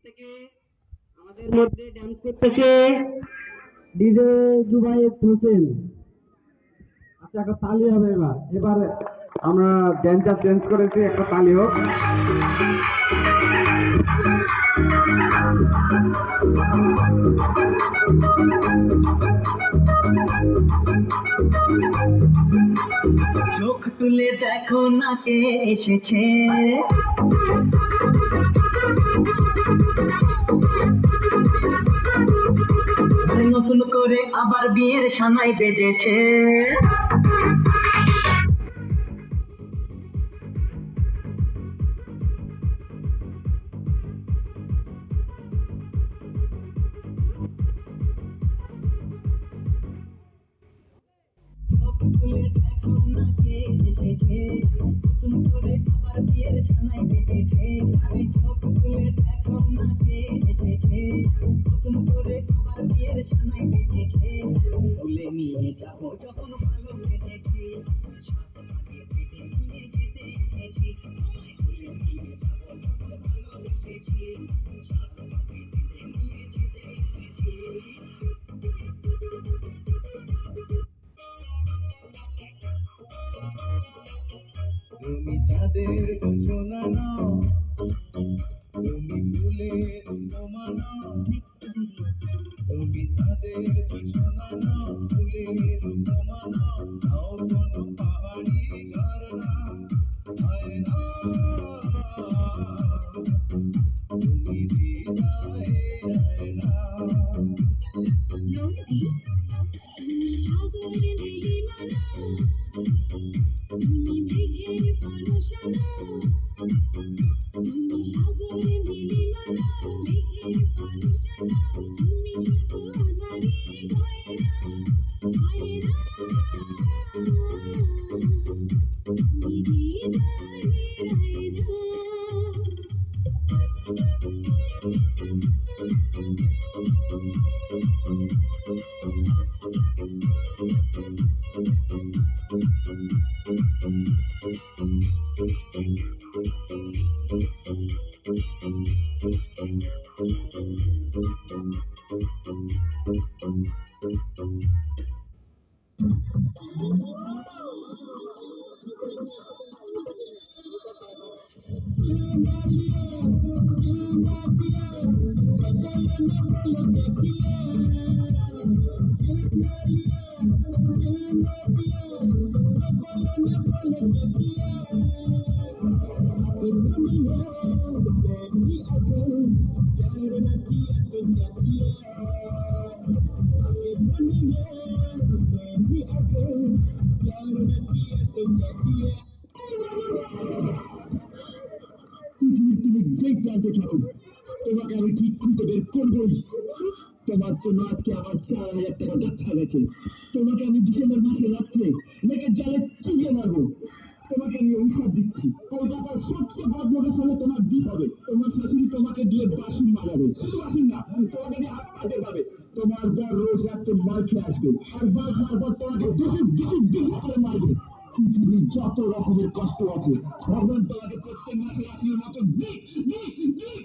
থেকে আমাদের মধ্যে ডান্স করতেছে ডিজে জুবাইর হোসেন। আচ্ছা, একটা তালি হবে এবার। এবার আমরা ড্যান্সার চেঞ্জ করেছি, একটা তালি হোক। চোখ তুলে দেখো না কে এসেছে, নতুন করে আবার বিয়ের সানাই বেজেছে। চোখ তুলে দেখো না কে এসেছে, নতুন করে আবার বিয়ের সানাই বেজেছে। আরে চোখ তুলে দেখো না কে এসেছে, নতুন করে আবার বিয়ের সানাই বেজেছে। তুলে নিয়ে যাবো যখন ভালো বেজেছে, সাত ভাগে কেটে নিয়ে যেতে এসেছি। আমায় তুলে নিয়ে যাবো যখন ভালো বেসেছি, সাত ভাগে কেটে নিয়ে যেতে এসেছি। তুমি চাঁদের সূচনা নাও, তুমি ফুলের উপমা নাও। তুমি চাঁদের সূচনা নাও, ফুলের উপমা নাও, নাও কোনো পাহাড়ি ঝরনা। হায় না, তুমি হৃদয়ে আয় না। নদী সাগর নীলিমালা, তুমি মেঘের পরশানা। তুমি সাগর নীলিমালা, মেঘের পরশানা। তুমি শুধু আমারই গয়না, গয়না। তুমি হৃদয়ের আয়না। তুমি যেই প্রান্তে থাকো, তোমাকে আমি ঠিক খুঁজে বের করবোই। তোমার জন্য আজকে আমার 4,000 টাকা ব্যবসা গেছে। তোমাকে আমি ডিসেম্বর মাসে রাত্রে মেঘের জলে চুবিয়ে মারবো। তোমাকে আমি ঔষধ দিচ্ছি, কলকাতার সবচেয়ে বড় লোকেশনে তোমার বিয়ে হবে। তোমার শাশুড়ি তোমাকে দিয়ে বাসন মারাবে, শুধু বাসন না, তোমাকে দিয়ে হাত পাতে পাবে। তোমার বর রোজ রাত্রে মার খেয়ে আসবে, আর মার খাওয়ার পর তোমাকে দুশো দুশো দুশো করে মারবে। পৃথিবীর যত রকমের কষ্ট আছে, ভগবান তোমাকে প্রত্যেক মাসে রাশির মতো দিক দিক দিক